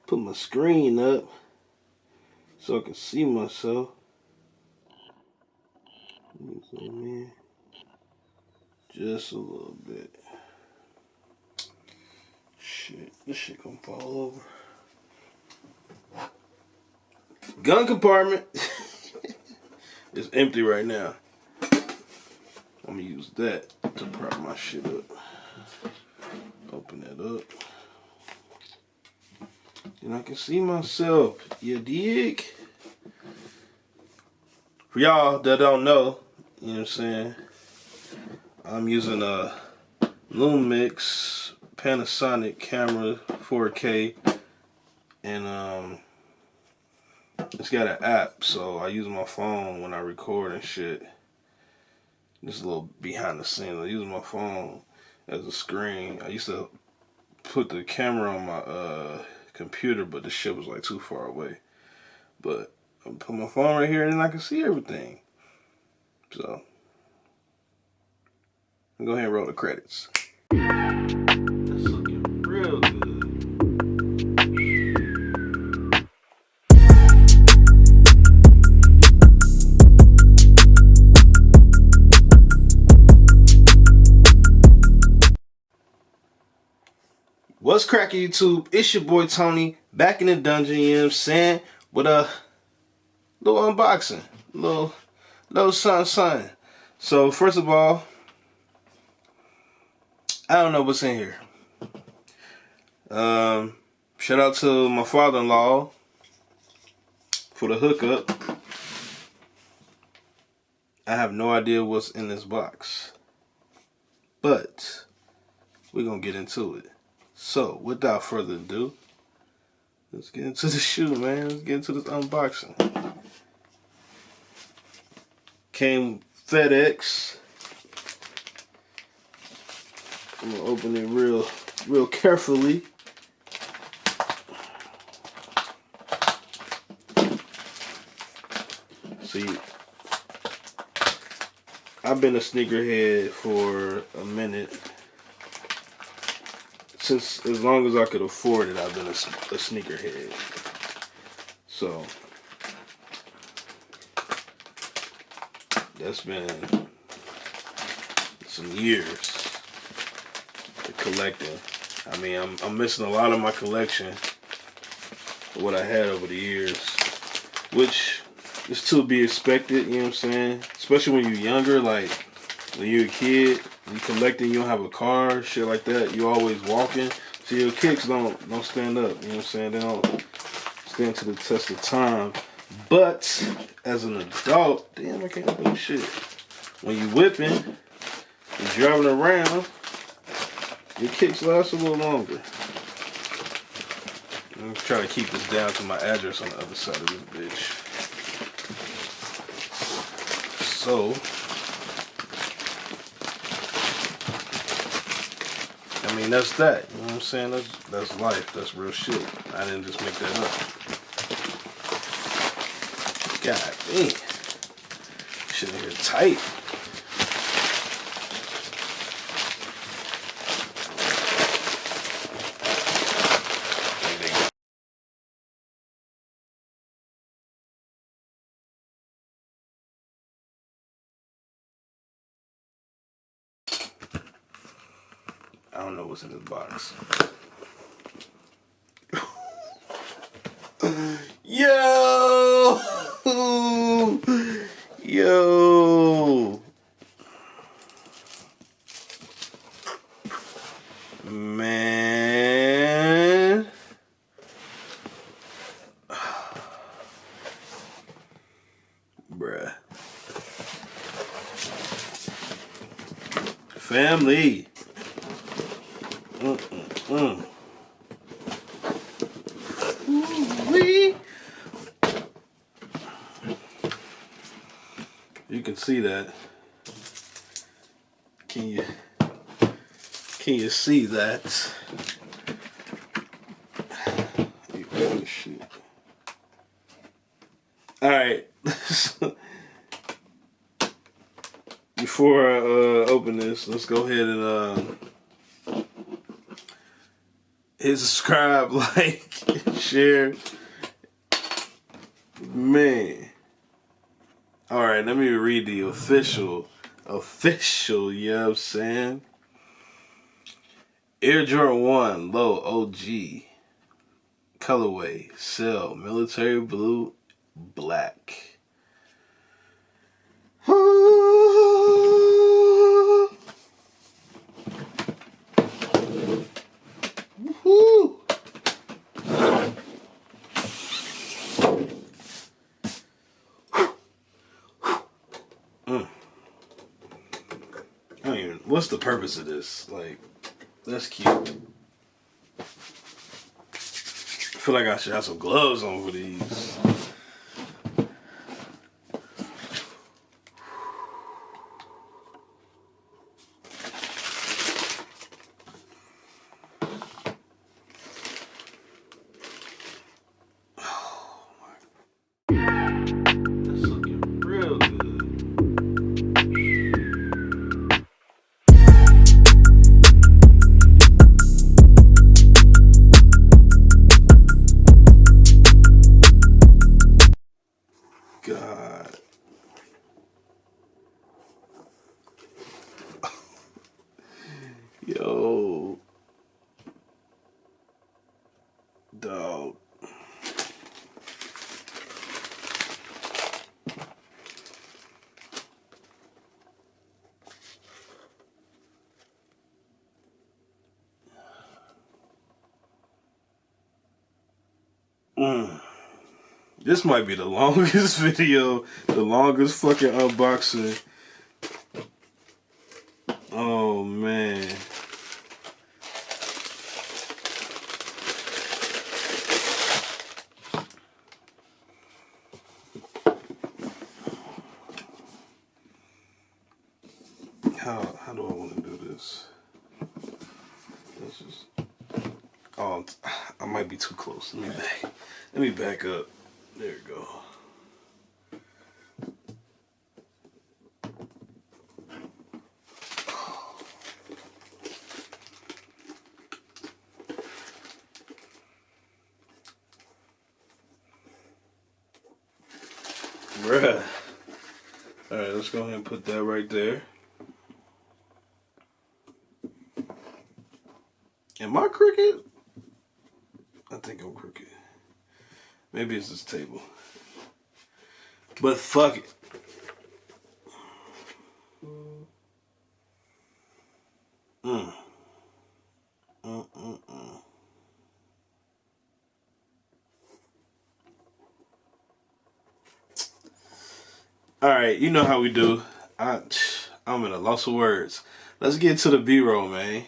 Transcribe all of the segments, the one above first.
put my screen up so I can see myself. Zoom in just a little bit. Shit, this shit gonna fall over. Gun compartment is empty right now. I'm gonna use that to prop my shit up. Open that up. And I can see myself. You dig? For y'all that don't know, you know what I'm saying? I'm using a Lumix Panasonic camera 4K, and it's got an app, so I use my phone when I record and shit. Just a little behind the scenes. I use my phone as a screen. I used to put the camera on my computer, but the shit was like too far away. But I put my phone right here and I can see everything. So I'm go ahead and roll the credits. That's looking real good. What's cracking, YouTube? It's your boy Tony, back in the dungeon, you know what I'm saying? With a little unboxing, little something. So first of all, I don't know what's in here. Shout out to my father-in-law for the hookup. I have no idea what's in this box, but we're gonna get into it. So without further ado, let's get into the shoe, man. Let's get into this unboxing. Came FedEx. I'm gonna open it real carefully. See, I've been a sneakerhead for a minute. Since as long as I could afford it, I've been a sneakerhead. So that's been some years of collecting. I mean, I'm missing a lot of my collection of what I had over the years, which is to be expected, you know what I'm saying? Especially when you're younger, like when you're a kid, you collecting, you don't have a car, shit like that, you always walking, so your kicks don't stand up, you know what I'm saying? They don't stand to the test of time. But as an adult, damn, I can't open this shit. When you whipping, you're driving around, your kicks last a little longer. I'm gonna try to keep this down to my address on the other side of this bitch. So, I mean, that's that. You know what I'm saying? That's life. That's real shit. I didn't just make that up. God damn. Shit in here tight. I don't know what's in this box. Yo! Yo! Man. Bruh. Family. Ooh-wee. You can see that. Can you see that? Shit. All right. Before I open this, let's go ahead and hit subscribe, like, share. Man. Alright, let me read the official, you know what I'm saying? Air Jordan 1, Low OG. Colorway, Cell, Military Blue, Black. Woo-hoo. I don't even, what's the purpose of this? Like, that's cute. I feel like I should have some gloves on for these. God. Yo. Dog. This might be the longest video, the longest fucking unboxing. Oh man. How do I want to do this? Let's just, oh, I might be too close. Let me back up. There we go. Bruh. Alright, let's go ahead and put that right there. Am I crooked? I think I'm crooked. Maybe it's this table. But fuck it. Alright, you know how we do. I'm in a loss of words. Let's get to the B-roll, man.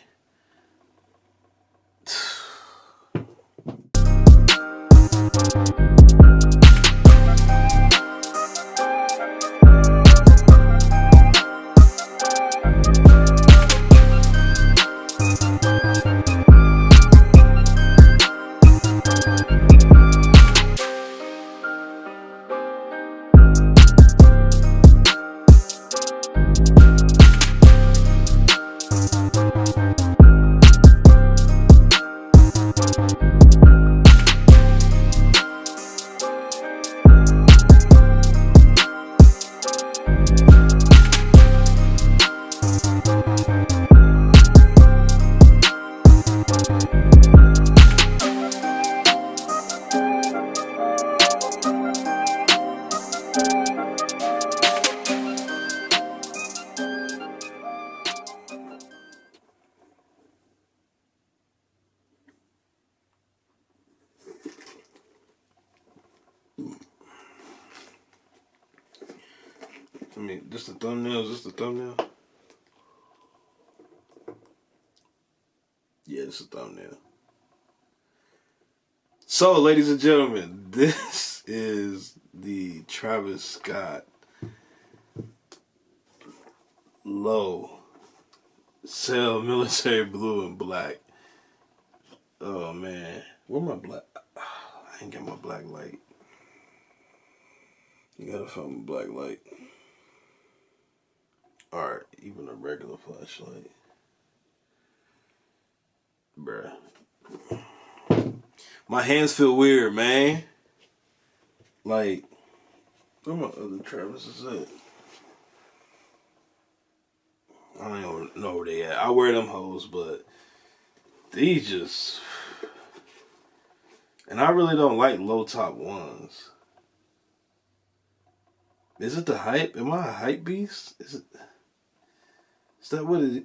I mean, just the thumbnail? Is this the thumbnail? Yeah, it's a thumbnail. So, ladies and gentlemen, this is the Travis Scott Low Cell Military Blue and Black. Oh, man. Where my black? I ain't got my black light. You gotta find my black light. Alright, even a regular flashlight. Bruh. My hands feel weird, man. Like, where my other Travis's at? I don't even know where they at. I wear them hoes, but these just... And I really don't like low top ones. Is it the hype? Am I a hype beast? Is that what it is?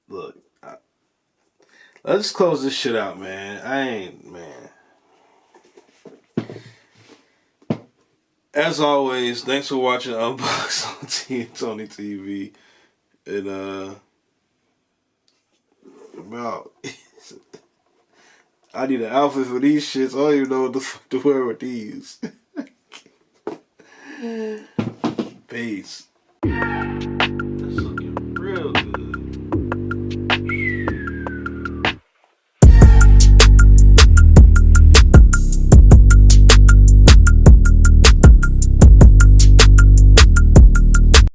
Look, let's close this shit out, man. Man. As always, thanks for watching Unboxed on Toni TV. And, about... I need an outfit for these shits. I don't even know what the fuck to wear with these. Peace.